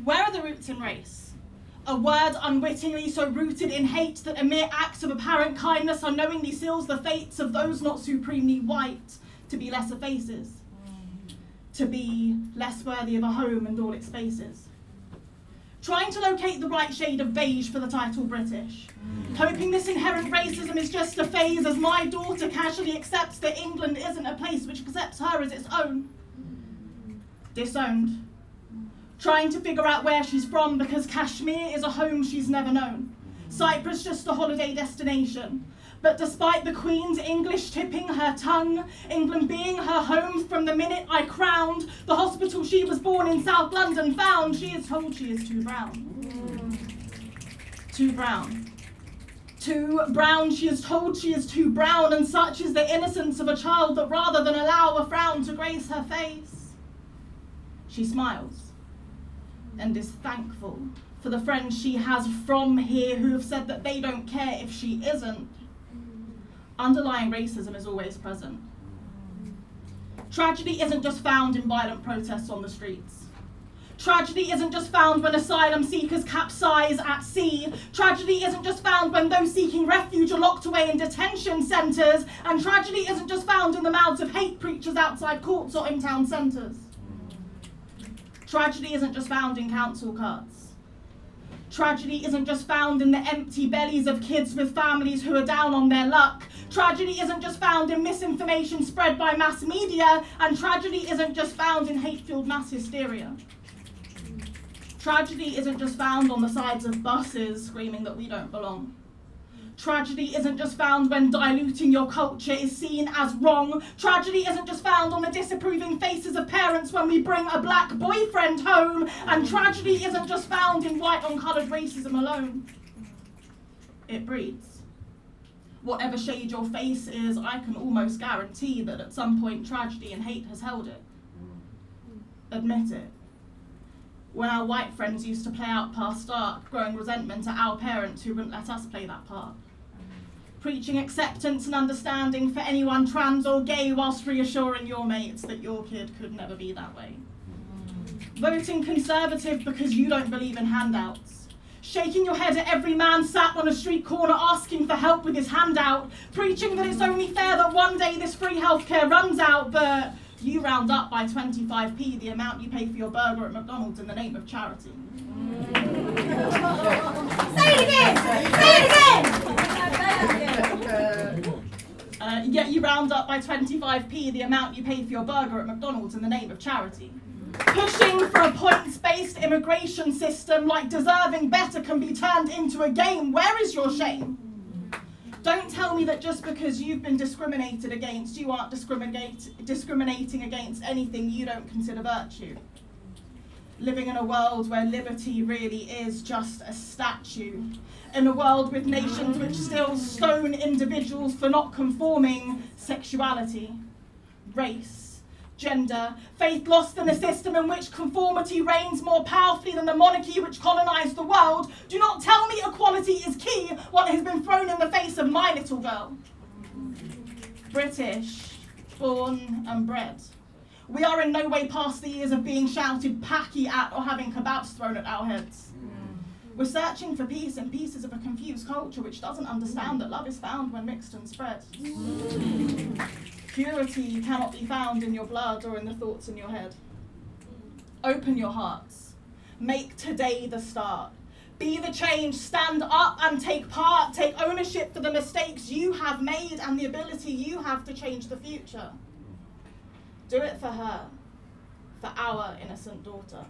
Where are the roots in race? A word unwittingly so rooted in hate that a mere act of apparent kindness unknowingly seals the fates of those not supremely white to be lesser faces, to be less worthy of a home and all its spaces. Trying to locate the right shade of beige for the title British, hoping this inherent racism is just a phase as my daughter casually accepts that England isn't a place which accepts her as its own. Disowned. Trying to figure out where she's from because Kashmir is a home she's never known. Cyprus just a holiday destination. But despite the Queen's English tipping her tongue, England being her home from the minute I crowned, the hospital she was born in South London found she is told she is too brown. Too brown. Too brown, she is told she is too brown, and such is the innocence of a child that rather than allow a frown to grace her face, she smiles and is thankful for the friends she has from here who have said that they don't care if she isn't. Underlying racism is always present. Tragedy isn't just found in violent protests on the streets. Tragedy isn't just found when asylum seekers capsize at sea. Tragedy isn't just found when those seeking refuge are locked away in detention centres. And tragedy isn't just found in the mouths of hate preachers outside courts or in town centres. Tragedy isn't just found in council carts. Tragedy isn't just found in the empty bellies of kids with families who are down on their luck. Tragedy isn't just found in misinformation spread by mass media, and tragedy isn't just found in hate-fueled mass hysteria. Tragedy isn't just found on the sides of buses screaming that we don't belong. Tragedy isn't just found when diluting your culture is seen as wrong. Tragedy isn't just found on the disapproving faces of parents when we bring a black boyfriend home. And tragedy isn't just found in white on coloured racism alone. It breeds. Whatever shade your face is, I can almost guarantee that at some point tragedy and hate has held it. Admit it. When our white friends used to play out past dark, growing resentment at our parents who wouldn't let us play that part. Preaching acceptance and understanding for anyone trans or gay whilst reassuring your mates that your kid could never be that way. Voting Conservative because you don't believe in handouts. Shaking your head at every man sat on a street corner asking for help with his handout. Preaching that it's only fair that one day this free healthcare runs out, but you round up by 25p the amount you pay for your burger at McDonald's in the name of charity. Say it again! Say it again! Yet you round up by 25p the amount you pay for your burger at McDonald's in the name of charity. Pushing for a points-based immigration system like deserving better can be turned into a game. Where is your shame? Don't tell me that just because you've been discriminated against, you aren't discriminating against anything you don't consider virtue. Living in a world where liberty really is just a statue. In a world with nations which still stone individuals for not conforming sexuality, race, gender, faith lost in a system in which conformity reigns more powerfully than the monarchy which colonised the world. Do not tell me equality is key when it has been thrown in the face of my little girl. British, born and bred. We are in no way past the years of being shouted packy at or having kebabs thrown at our heads. We're searching for peace in pieces of a confused culture which doesn't understand that love is found when mixed and spread. Purity cannot be found in your blood or in the thoughts in your head. Open your hearts. Make today the start. Be the change. Stand up and take part. Take ownership for the mistakes you have made and the ability you have to change the future. Do it for her, for our innocent daughter.